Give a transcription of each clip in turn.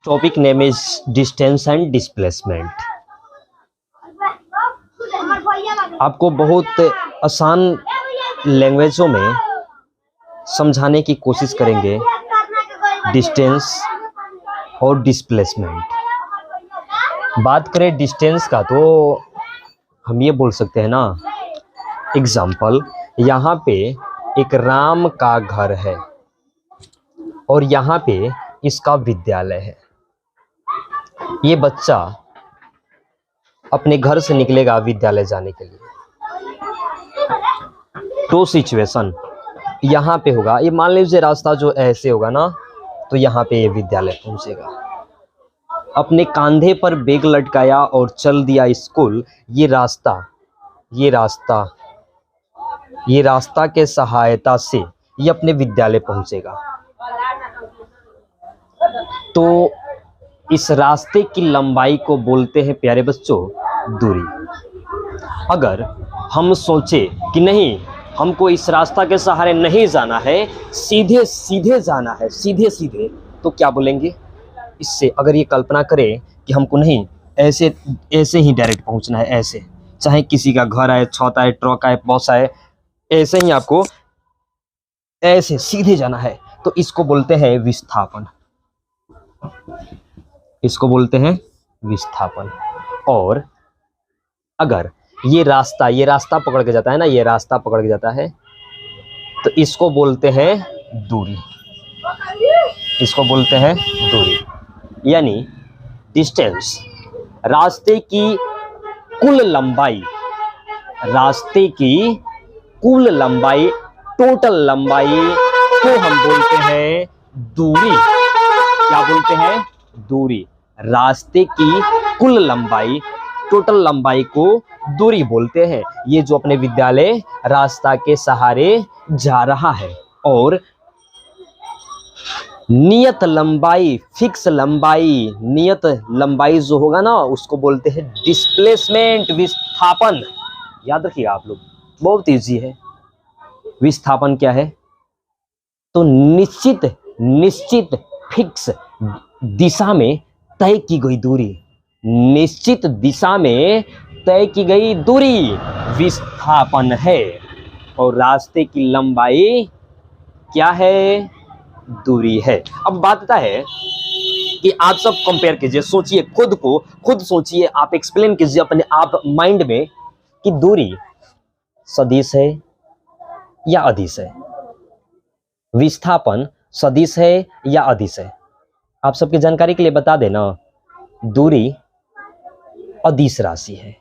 Topic name is distance and displacement. आपको बहुत आसान लैंग्वेजों में समझाने की कोशिश करेंगे डिस्टेंस और डिस्प्लेसमेंट। बात करें डिस्टेंस का तो हम ये बोल सकते हैं ना, एग्जाम्पल, यहाँ पे एक राम का घर है और यहाँ पे इसका विद्यालय है। ये बच्चा अपने घर से निकलेगा विद्यालय जाने के लिए, तो सिचुएशन यहाँ पे होगा, ये मान लीजिए रास्ता जो ऐसे होगा ना, तो यहाँ पे ये विद्यालय पहुंचेगा। अपने कंधे पर बैग लटकाया और चल दिया स्कूल। ये रास्ता के सहायता से ये अपने विद्यालय पहुंचेगा। तो इस रास्ते की लंबाई को बोलते हैं प्यारे बच्चों दूरी। अगर हम सोचे कि नहीं, हमको इस रास्ता के सहारे नहीं जाना है, सीधे सीधे जाना है, सीधे सीधे, तो क्या बोलेंगे इससे? अगर ये कल्पना करें कि हमको नहीं, ऐसे ऐसे ही डायरेक्ट पहुंचना है, ऐसे, चाहे किसी का घर आए, छत आए, ट्रक आए, बस आए, ऐसे ही आपको ऐसे सीधे जाना है, तो इसको बोलते हैं विस्थापन। इसको बोलते हैं विस्थापन। और अगर ये रास्ता पकड़ के जाता है ना, ये रास्ता पकड़ के जाता है, तो इसको बोलते हैं दूरी। इसको बोलते हैं दूरी, यानी डिस्टेंस। रास्ते की कुल लंबाई, रास्ते की कुल लंबाई, टोटल लंबाई को हम बोलते हैं दूरी। क्या बोलते हैं? दूरी। रास्ते की कुल लंबाई, टोटल लंबाई को दूरी बोलते हैं। ये जो अपने विद्यालय रास्ता के सहारे जा रहा है, और नियत लंबाई, फिक्स लंबाई, नियत लंबाई जो होगा ना, उसको बोलते हैं डिस्प्लेसमेंट, विस्थापन। याद रखिएगा आप लोग, बहुत इजी है। विस्थापन क्या है? तो निश्चित फिक्स दिशा में तय की गई दूरी, निश्चित दिशा में तय की गई दूरी विस्थापन है। और रास्ते की लंबाई क्या है? दूरी है। अब बात है कि आप सब कंपेयर कीजिए, सोचिए, खुद सोचिए, आप एक्सप्लेन कीजिए अपने आप माइंड में कि दूरी सदिश है या अदिश है, विस्थापन सदिश है या अदिश है। आप सबकी जानकारी के लिए बता देना, दूरी अदिश राशि है,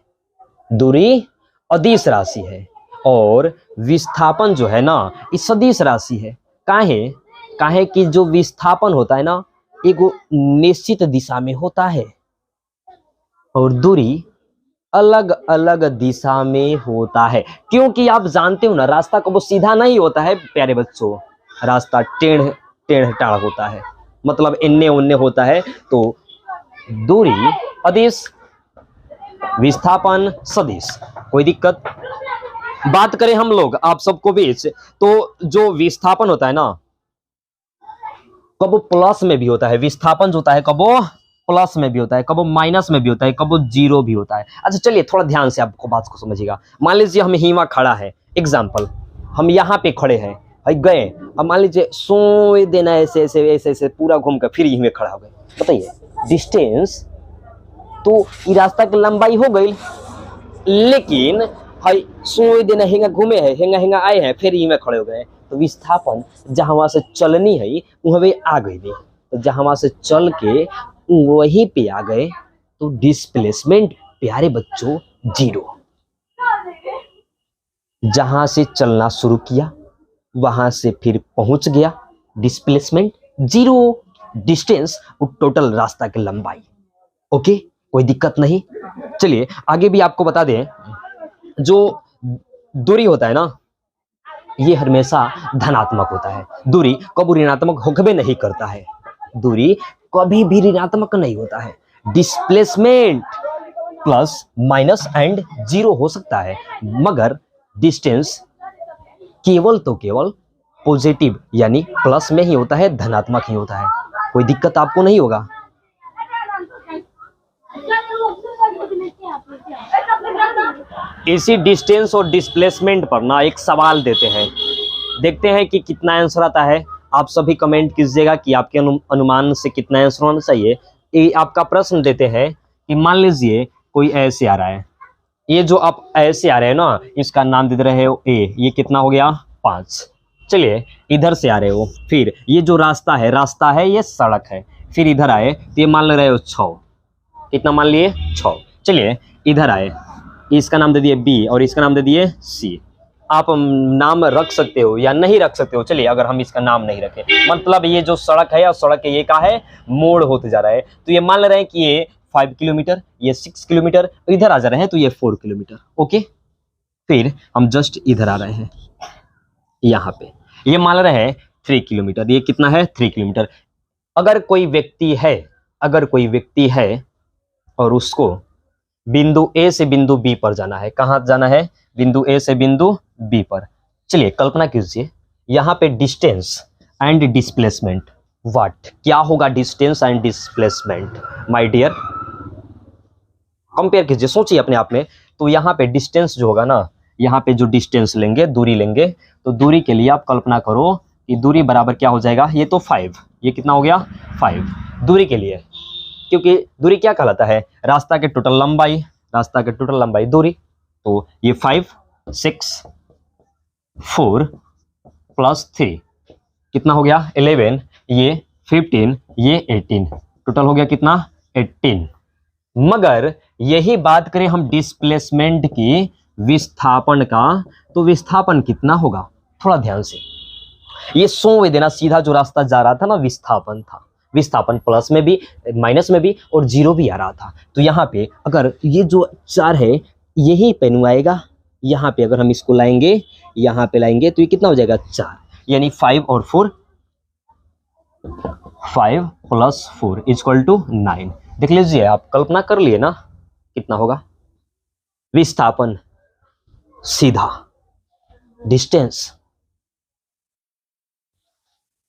दूरी अदिश राशि है, और विस्थापन जो है ना, ये सदिश राशि है। काहे कि जो विस्थापन होता है ना, एक निश्चित दिशा में होता है, और दूरी अलग अलग दिशा में होता है। क्योंकि आप जानते हो ना, रास्ता कभी सीधा नहीं होता है प्यारे बच्चों, रास्ता टेढ़ टाढ़ होता है, मतलब इन्ने उन्ने होता है। तो दूरी अदिश, विस्थापन सदिश। कोई दिक्कत? बात करें हम लोग आप सबको बीच, तो जो विस्थापन होता है ना, कबो प्लस में भी होता है। विस्थापन जो होता है कबो प्लस में भी होता है, कबो माइनस में भी होता है, कबो जीरो भी होता है। अच्छा चलिए थोड़ा ध्यान से आपको बात को समझिएगा। मान लीजिए हम हिमा खड़ा है, एग्जाम्पल, हम यहाँ पे खड़े हैं, गए, अब मान लीजिए सोए देना, ऐसे ऐसे ऐसे ऐसे पूरा घूम कर फिर यहीं में खड़ा हो गए। बताइए डिस्टेंस तो ये रास्ता की लंबाई हो गई, लेकिन भाई सोए देना, हेंगा घूमे है, हेंगा आए हैं, फिर यहीं में खड़े हो गए। तो विस्थापन जहां वहां से चलनी है वहां आ गई नहीं, तो जहां वहां से चल के वहीं पे आ गए, तो डिस्प्लेसमेंट प्यारे बच्चों जीरो। जहां से चलना शुरू किया वहां से फिर पहुंच गया, डिस्प्लेसमेंट जीरो। डिस्टेंस टोटल रास्ता की लंबाई। ओके, कोई दिक्कत नहीं। चलिए आगे भी आपको बता दें, जो दूरी होता है ना, ये हमेशा धनात्मक होता है। दूरी कभी ऋणात्मक होकबे नहीं करता है, दूरी कभी भी ऋणात्मक नहीं होता है। Displacement plus minus and zero हो सकता है, मगर डिस्टेंस केवल तो केवल पॉजिटिव यानी प्लस में ही होता है, धनात्मक ही होता है। कोई दिक्कत आपको नहीं होगा। इसी डिस्टेंस और डिस्प्लेसमेंट पर ना एक सवाल देते हैं, देखते हैं कि कितना आंसर आता है। आप सभी कमेंट कीजिएगा कि आपके अनुमान से कितना आंसर होना चाहिए। ये आपका प्रश्न देते हैं कि मान लीजिए कोई ऐसे आ रहा है, ये जो आप ऐसे आ रहे हैं ना, इसका नाम दे रहे हो ए, ये कितना हो गया 5। चलिए इधर से आ रहे हो, फिर ये जो रास्ता है ये सड़क है, फिर इधर आए तो ये मान ले रहे हो 6, कितना मान लिए 6। चलिए इधर आए, इसका नाम दे दिए बी और इसका नाम दे दिए सी। आप नाम रख सकते हो या नहीं रख सकते हो। चलिए अगर हम इसका नाम नहीं रखें, मतलब ये जो सड़क है या सड़क है ये का है मोड़ होते जा रहा है, तो ये मान ले रहे हैं कि ये 5 किलोमीटर, ये 6 किलोमीटर, इधर आ जा रहे हैं तो ये 4 किलोमीटर। ओके, फिर हम जस्ट इधर आ रहे हैं, यहाँ पे ये मान रहे हैं 3 किलोमीटर, ये कितना है 3 किलोमीटर। अगर कोई व्यक्ति है और उसको बिंदु ए से बिंदु बी पर जाना है, कहाँ जाना है, बिंदु ए से बिंदु बी पर। चलिए कल्पना कीजिए यहाँ पे डिस्टेंस एंड डिस्प्लेसमेंट, व्हाट क्या होगा distance and displacement my dear, compare कीजिए, सोचिए अपने आप में। तो यहाँ पे डिस्टेंस जो होगा ना, यहाँ पे जो डिस्टेंस लेंगे, दूरी लेंगे, तो दूरी के लिए आप कल्पना करो कि दूरी बराबर क्या हो जाएगा, ये तो 5, ये कितना हो गया 5 दूरी के लिए, क्योंकि दूरी क्या कहलाता है, रास्ता के टोटल लंबाई दूरी। तो ये 5 6 4 प्लस 3 कितना हो गया 11, ये 15, ये 18, टोटल हो गया कितना 18। मगर यही बात करें हम डिस्प्लेसमेंट की, विस्थापन का, तो विस्थापन कितना होगा, थोड़ा ध्यान से ये 100 देना, सीधा जो रास्ता जा रहा था ना विस्थापन था, विस्थापन प्लस में भी माइनस में भी और जीरो भी आ रहा था। तो यहाँ पे अगर ये जो 4 है यही पेन आएगा, यहाँ पे अगर हम इसको लाएंगे, यहाँ पे लाएंगे तो ये कितना हो जाएगा 4, यानी 5 और 4, 5 प्लस 4 इक्वल टू 9। देख लीजिए, आप कल्पना कर लिए ना कितना होगा विस्थापन, सीधा डिस्टेंस,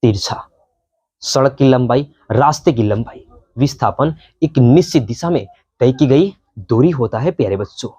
तिरछा सड़क की लंबाई, रास्ते की लंबाई, विस्थापन एक निश्चित दिशा में तय की गई दूरी होता है प्यारे बच्चों।